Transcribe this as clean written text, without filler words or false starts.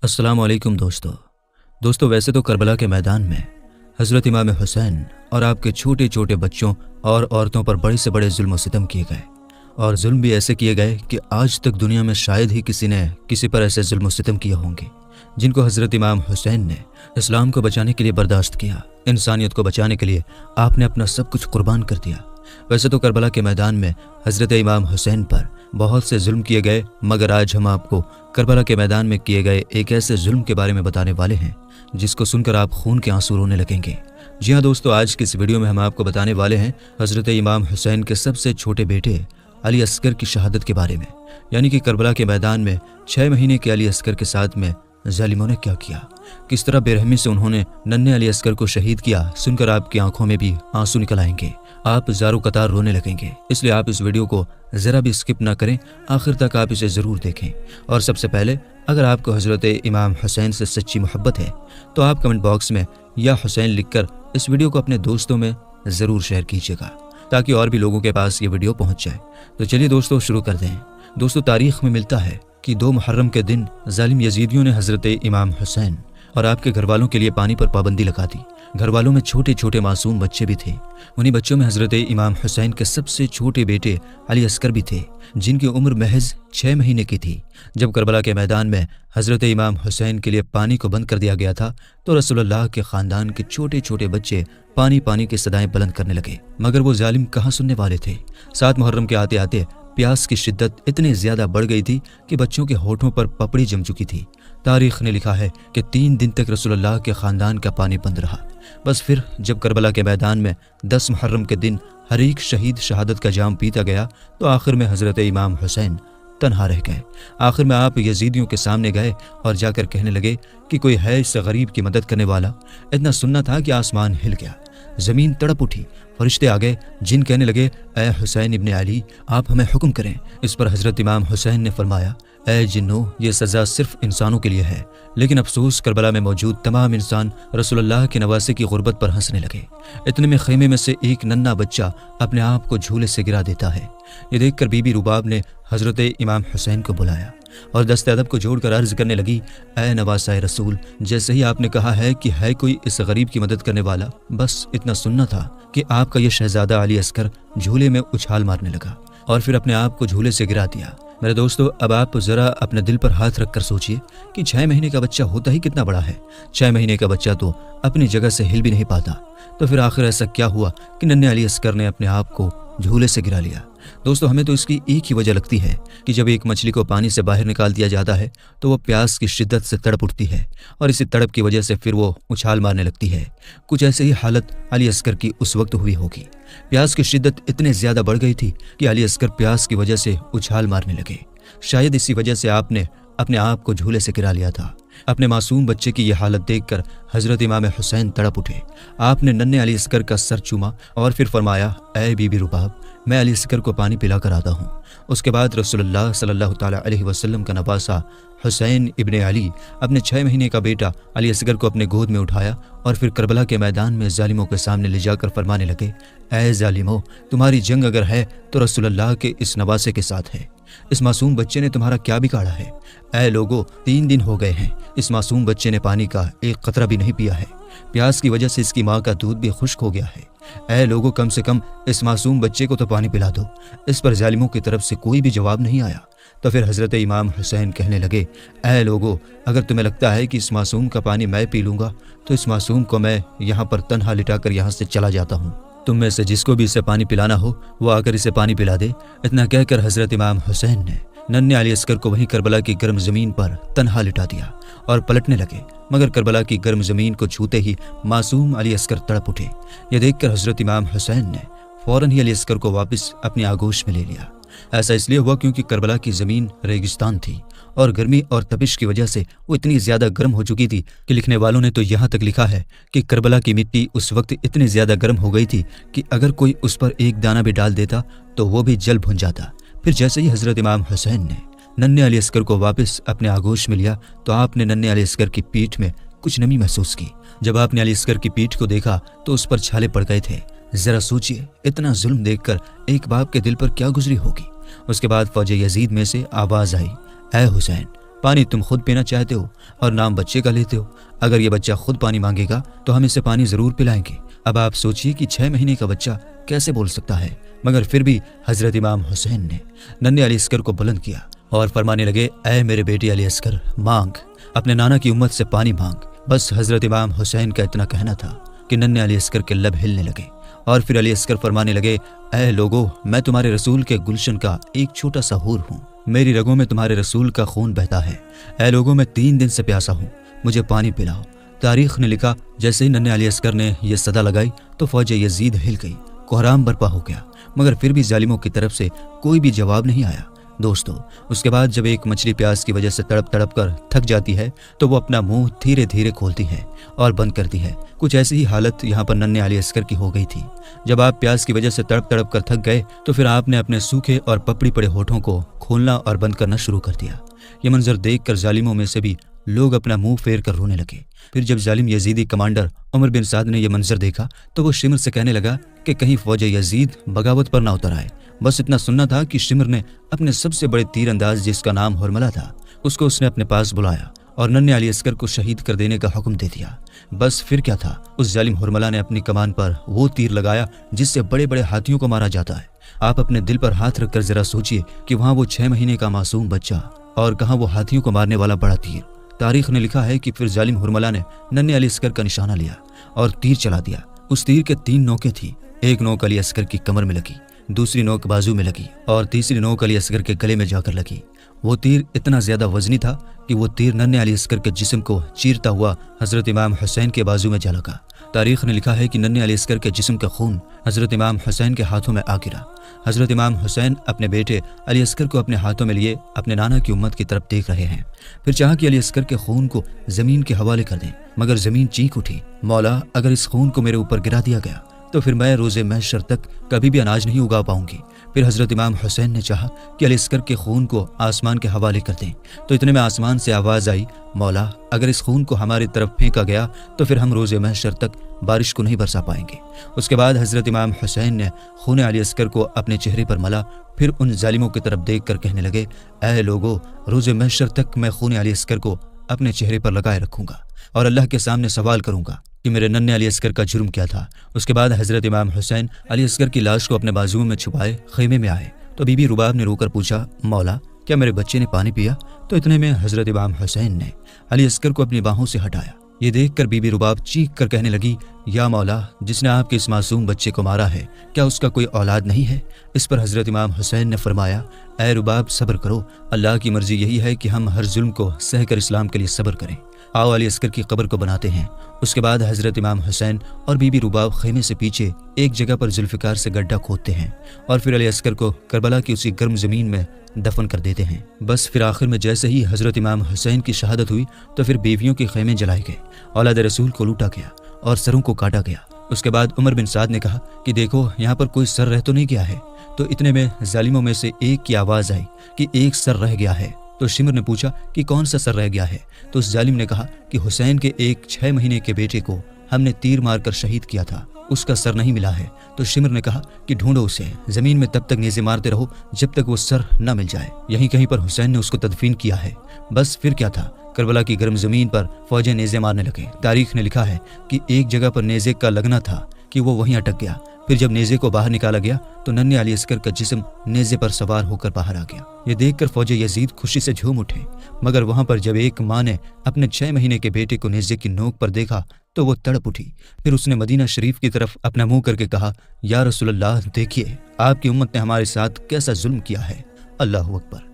अस्सलाम वालेकुम दोस्तों वैसे तो करबला के मैदान में हज़रत इमाम हुसैन और आपके छोटे छोटे बच्चों और औरतों पर बड़े से बड़े जुल्म सितम किए गए, और जुल्म भी ऐसे किए गए कि आज तक दुनिया में शायद ही किसी ने किसी पर ऐसे जुल्म सितम किए होंगे जिनको हज़रत इमाम हुसैन ने इस्लाम को बचाने के लिए बर्दाश्त किया। इंसानियत को बचाने के लिए आपने अपना सब कुछ कुर्बान कर दिया। वैसे तो करबला के मैदान में हज़रत इमाम हुसैन पर बहुत से जुल्म किए गए, मगर आज हम आपको करबला के मैदान में किए गए एक ऐसे जुल्म के बारे में बताने वाले हैं जिसको सुनकर आप खून के आंसू रोने लगेंगे। जी हाँ दोस्तों, आज की इस वीडियो में हम आपको बताने वाले हैं हज़रत इमाम हुसैन के सबसे छोटे बेटे अली असगर की शहादत के बारे में, यानी कि करबला के मैदान में 6 महीने के अली असगर के साथ में जालिमों ने क्या किया, किस तरह बेरहमी से उन्होंने नन्हे अली असगर को शहीद किया। सुनकर आपकी आंखों में भी आंसू निकल आएंगे, आप ज़ारो कतार रोने लगेंगे। इसलिए आप इस वीडियो को ज़रा भी स्किप ना करें, आखिर तक आप इसे ज़रूर देखें। और सबसे पहले, अगर आपको हज़रत इमाम हुसैन से सच्ची मोहब्बत है तो आप कमेंट बॉक्स में या हुसैन लिखकर इस वीडियो को अपने दोस्तों में ज़रूर शेयर कीजिएगा ताकि और भी लोगों के पास ये वीडियो पहुँच जाए। तो चलिए दोस्तों शुरू कर दें। दोस्तों, तारीख़ में मिलता है कि 2 मुहर्रम के दिन जालिम यजीदियों ने हज़रत इमाम हुसैन और आपके घर वालों के लिए पानी पर पाबंदी लगा दी। घर वालों में छोटे छोटे मासूम बच्चे भी थे। उन्हीं बच्चों में हज़रत इमाम हुसैन के सबसे छोटे बेटे अली असगर भी थे, जिनकी उम्र महज 6 महीने की थी। जब करबला के मैदान में हज़रत इमाम हुसैन के लिए पानी को बंद कर दिया गया था तो रसूलुल्लाह के ख़ानदान के छोटे छोटे बच्चे पानी पानी की सदाएं बुलंद करने लगे, मगर वो जालिम कहाँ सुनने वाले थे। 7 मुहर्रम के आते आते प्यास की शिद्दत इतनी ज़्यादा बढ़ गई थी कि बच्चों के होठों पर पपड़ी जम चुकी थी। तारीख़ ने लिखा है कि 3 दिन तक रसूलुल्लाह के ख़ानदान का पानी बंद रहा। बस फिर जब करबला के मैदान में 10 मुहर्रम के दिन हर एक शहीद शहादत का जाम पीता गया तो आखिर में हज़रत इमाम हुसैन तन्हा रह गए। आखिर में आप यजीदियों के सामने गए और जाकर कहने लगे कि कोई है इस गरीब की मदद करने वाला। इतना सुनना था कि आसमान हिल गया, ज़मीन तड़प उठी, फरिश्ते आ गए, जिन कहने लगे, ऐ हुसैन इब्ने अली, आप हमें हुक्म करें। इस पर हज़रत इमाम हुसैन ने फरमाया, ऐ जिन्नो, ये सज़ा सिर्फ इंसानों के लिए है, लेकिन अफसोस करबला में मौजूद तमाम इंसान रसूलुल्लाह के नवासे की गुर्बत पर हंसने लगे। इतने में खैमे में से एक नन्हा बच्चा अपने आप को झूले से गिरा देता है। ये देखकर बीबी रुबाब ने हज़रत इमाम हुसैन को बुलाया और दस्ते अदब को जोड़कर अर्ज़ करने लगी, ऐ नवासाए रसूल, जैसे ही आपने कहा है कि है कोई इस गरीब की मदद करने वाला, बस इतना सुनना था कि आपका ये शहजादा अली असगर झूले में उछाल मारने लगा और फिर अपने आप को झूले से गिरा दिया। मेरे दोस्तों, अब आप ज़रा अपने दिल पर हाथ रख कर सोचिए कि 6 महीने का बच्चा होता ही कितना बड़ा है। 6 महीने का बच्चा तो अपनी जगह से हिल भी नहीं पाता, तो फिर आखिर ऐसा क्या हुआ कि नन्हे अली असगर ने अपने आप को झूले से गिरा लिया। दोस्तों, हमें तो इसकी एक ही वजह लगती है कि जब एक मछली को पानी से बाहर निकाल दिया जाता है तो वो प्यास की शिद्दत से तड़प उठती है और इसी तड़प की वजह से फिर वो उछाल मारने लगती है। कुछ ऐसे ही हालत अली असगर की उस वक्त हुई होगी। प्यास की शिद्दत इतनी ज़्यादा बढ़ गई थी कि अली असगर प्यास की वजह से उछाल मारने लगे। शायद इसी वजह से आपने अपने आप को झूले से गिरा लिया था। अपने मासूम बच्चे की यह हालत देखकर हज़रत इमाम हुसैन तड़प उठे। आपने नन्हे अली असगर का सर चूमा और फिर फरमाया, ऐ बीबी रुबाब, मैं अली असगर को पानी पिला कर आता हूँ। उसके बाद रसूलुल्लाह सल्लल्लाहु ताला अलैहि वसल्लम का नवासा हुसैन इब्ने अली अपने 6 महीने का बेटा अली असगर को अपने गोद में उठाया और फिर करबला के मैदान में जालिमों के सामने ले जाकर फरमाने लगे, ऐ जालिमों, तुम्हारी जंग अगर है तो रसूलुल्लाह के इस नवासे के साथ है। इस मासूम बच्चे ने तुम्हारा क्या बिगाड़ा है? ऐ लोगो, 3 दिन हो गए हैं, इस मासूम बच्चे ने पानी का एक कतरा भी नहीं पिया है। प्यास की वजह से इसकी माँ का दूध भी खुश्क हो गया है। ऐ लोगो, कम से कम इस मासूम बच्चे को तो पानी पिला दो। इस पर जालिमों की तरफ से कोई भी जवाब नहीं आया। तो फिर हज़रत इमाम हुसैन कहने लगे, ऐ लोगो, अगर तुम्हें लगता है कि इस मासूम का पानी मैं पी लूँगा तो इस मासूम को मैं यहाँ पर तन्हा लिटाकर यहाँ से चला जाता हूँ। तुम में से जिसको भी इसे पानी पिलाना हो वो आकर इसे पानी पिला दे। इतना कहकर हज़रत इमाम हुसैन ने नन्हे अली असगर को वहीं करबला की गर्म ज़मीन पर तन्हा लिटा दिया और पलटने लगे, मगर करबला की गर्म ज़मीन को छूते ही मासूम अली असगर तड़प उठे। यह देखकर हज़रत इमाम हुसैन ने फ़ौरन ही अली असगर को वापस अपनी आगोश में ले लिया। ऐसा इसलिए हुआ क्योंकि करबला की ज़मीन रेगिस्तान थी और गर्मी और तपिश की वजह से वो इतनी ज़्यादा गर्म हो चुकी थी कि लिखने वालों ने तो यहाँ तक लिखा है कि करबला की मिट्टी उस वक्त इतनी ज़्यादा गर्म हो गई थी कि अगर कोई उस पर एक दाना भी डाल देता तो वो भी जल भुन जाता। फिर जैसे ही हज़रत इमाम हुसैन ने नन्हे अली असगर को वापस अपने आगोश में लिया तो आपने नन्हे अली असगर की पीठ में कुछ नमी महसूस की। जब आपने अली असगर की पीठ को देखा तो उस पर छाले पड़ गए थे। ज़रा सोचिए, इतना जुल्म देखकर एक बाप के दिल पर क्या गुजरी होगी। उसके बाद फौज यजीद में से आवाज़ आई, ऐ हुसैन, پانی تم خود پینا چاہتے ہو اور نام بچے کا لیتے ہو۔ اگر یہ بچہ خود پانی مانگے گا تو ہم اسے پانی ضرور پلائیں گے۔ اب آپ سوچئے کہ 6 مہینے کا بچہ کیسے بول سکتا ہے؟ مگر پھر بھی حضرت امام حسین نے ننھے علی اصغر کو بلند کیا اور فرمانے لگے، اے میرے بیٹے علی اصغر، مانگ، اپنے نانا کی امت سے پانی مانگ۔ بس حضرت امام حسین کا اتنا کہنا تھا کہ ننھے علی اصغر کے لب ہلنے لگے اور پھر علی اصغر فرمانے لگے، اے لوگو، میں تمہارے رسول کے گلشن کا ایک چھوٹا سا حور ہوں، میری رگوں میں تمہارے رسول کا خون بہتا ہے۔ اے لوگو، میں 3 دن سے پیاسا ہوں، مجھے پانی پلاؤ۔ تاریخ نے لکھا، جیسے ہی ننھے علی اصغر نے یہ صدا لگائی تو فوج یزید ہل گئی، کوہرام برپا ہو گیا، مگر پھر بھی ظالموں کی طرف سے کوئی بھی جواب نہیں آیا۔ دوستو، اس کے بعد جب ایک مچھلی پیاس کی وجہ سے تڑپ تڑپ کر تھک جاتی ہے تو وہ اپنا منہ دھیرے دھیرے کھولتی ہے اور بند کرتی ہے۔ کچھ ایسی ہی حالت یہاں پر ننھے علی اصغر کی ہو گئی تھی۔ جب آپ پیاس کی وجہ سے تڑپ تڑپ کر تھک گئے تو پھر آپ نے اپنے سوکھے اور پپڑی پڑے ہونٹوں کو کھولنا اور بند کرنا شروع کر دیا۔ یہ منظر دیکھ کر ظالموں میں سے بھی لوگ اپنا منہ پھیر کر رونے لگے۔ پھر جب ظالم یزیدی کمانڈر عمر بن سعد نے یہ منظر دیکھا تو وہ شمر سے کہنے لگا کہ کہیں فوج یزید بغاوت پر نہ اتر آئے۔ بس اتنا سننا تھا کہ شمر نے اپنے سب سے بڑے تیر انداز، جس کا نام ہرملہ تھا، اس کو اس نے اپنے پاس بلایا اور ننھے علی اصغر کو شہید کر دینے کا حکم دے دیا۔ بس پھر کیا تھا، اس ظالم ہرملہ نے اپنی کمان پر وہ تیر لگایا جس سے بڑے بڑے ہاتھیوں کو مارا جاتا ہے۔ آپ اپنے دل پر ہاتھ رکھ کر ذرا سوچئے کہ وہاں وہ 6 مہینے کا معصوم بچہ اور کہاں وہ ہاتھیوں کو مارنے والا بڑا تیر۔ تاریخ نے لکھا ہے کہ پھر ظالم ہرملہ نے ننھے علی اصغر کا نشانہ لیا اور تیر چلا دیا۔ اس تیر کے 3 نوکیں تھیں، ایک نوک علی اصغر کی کمر میں لگی، دوسری نوک بازو میں لگی اور تیسری نوک علی اصغر کے گلے میں جا کر لگی۔ وہ تیر اتنا زیادہ وزنی تھا کہ وہ تیر ننھے علی اصغر کے جسم کو چیرتا ہوا حضرت امام حسین کے بازو میں جا لگا۔ تاریخ نے لکھا ہے کہ ننھے علی اصغر کے جسم کا خون حضرت امام حسین کے ہاتھوں میں آ گرا۔ حضرت امام حسین اپنے بیٹے علی اصغر کو اپنے ہاتھوں میں لیے اپنے نانا کی امت کی طرف دیکھ رہے ہیں۔ پھر چاہا کہ علی اصغر کے خون کو زمین کے حوالے کر دیں، مگر زمین چیخ اٹھی، مولا، اگر اس خون کو میرے اوپر گرا دیا گیا تو پھر میں روز محشر تک کبھی بھی اناج نہیں اگا پاؤں گی۔ پھر حضرت امام حسین نے چاہا کہ علی اصغر کے خون کو آسمان کے حوالے کر دیں، تو اتنے میں آسمان سے آواز آئی، مولا، اگر اس خون کو ہماری طرف پھینکا گیا تو پھر ہم روز محشر تک بارش کو نہیں برسا پائیں گے۔ اس کے بعد حضرت امام حسین نے خون علی اصغر کو اپنے چہرے پر ملا، پھر ان ظالموں کی طرف دیکھ کر کہنے لگے، اے لوگو، روز محشر تک میں خون علی اصغر کو اپنے چہرے پر لگائے رکھوں گا اور اللہ کے سامنے سوال کروں گا کہ میرے ننھے علی اصغر کا جرم کیا تھا۔ اس کے بعد حضرت امام حسین علی اصغر کی لاش کو اپنے بازوؤں میں چھپائے خیمے میں آئے تو بی بی رباب نے رو کر پوچھا، مولا، کیا میرے بچے نے پانی پیا؟ تو اتنے میں حضرت امام حسین نے علی اصغر کو اپنی باہوں سے ہٹایا۔ یہ دیکھ کر بی بی رباب چیخ کر کہنے لگی، یا مولا، جس نے آپ کے اس معصوم بچے کو مارا ہے، کیا اس کا کوئی اولاد نہیں ہے؟ اس پر حضرت امام حسین نے فرمایا، اے رباب، صبر کرو، اللہ کی مرضی یہی ہے کہ ہم ہر ظلم کو سہ کر اسلام کے لیے صبر کریں۔ آؤ علی اصغر کی قبر کو بناتے ہیں۔ اس کے بعد حضرت امام حسین اور بی بی رباب خیمے سے پیچھے ایک جگہ پر ذوالفقار سے گڈھا کھودتے ہیں اور پھر علی اصغر کو کربلا کی اسی گرم زمین میں دفن کر دیتے ہیں۔ بس پھر آخر میں جیسے ہی حضرت امام حسین کی شہادت ہوئی تو پھر بیویوں کے خیمے جلائے گئے، اولاد رسول کو لوٹا گیا اور سروں کو کاٹا گیا۔ اس کے بعد عمر بن سعد نے کہا کہ دیکھو، یہاں پر کوئی سر رہ تو نہیں گیا ہے؟ تو اتنے میں ظالموں میں سے ایک کی آواز آئی کہ ایک سر رہ گیا ہے۔ تو شمر نے پوچھا کہ کون سا سر رہ گیا ہے؟ تو اس ظالم نے کہا کہ حسین کے ایک 6 مہینے کے بیٹے کو ہم نے تیر مار کر شہید کیا تھا، اس کا سر نہیں ملا ہے۔ تو شمر نے کہا کہ ڈھونڈو اسے، زمین میں تب تک نیزے مارتے رہو جب تک وہ سر نہ مل جائے، یہیں کہیں پر حسین نے اس کو تدفین کیا ہے۔ بس پھر کیا تھا، کربلا کی گرم زمین پر فوجیں نیزے مارنے لگے۔ تاریخ نے لکھا ہے کہ ایک جگہ پر نیزے کا لگنا تھا کہ وہ وہیں اٹک گیا۔ پھر جب نیزے کو باہر نکالا گیا تو ننھے علی اصغر کا جسم نیزے پر سوار ہو کر باہر آ گیا۔ یہ دیکھ کر فوج یزید خوشی سے جھوم اٹھے، مگر وہاں پر جب ایک ماں نے اپنے 6 مہینے کے بیٹے کو نیزے کی نوک پر دیکھا تو وہ تڑپ اٹھی۔ پھر اس نے مدینہ شریف کی طرف اپنا منہ کر کے کہا، یا رسول اللہ، دیکھیے آپ کی امت نے ہمارے ساتھ کیسا ظلم کیا ہے۔ اللہ اکبر۔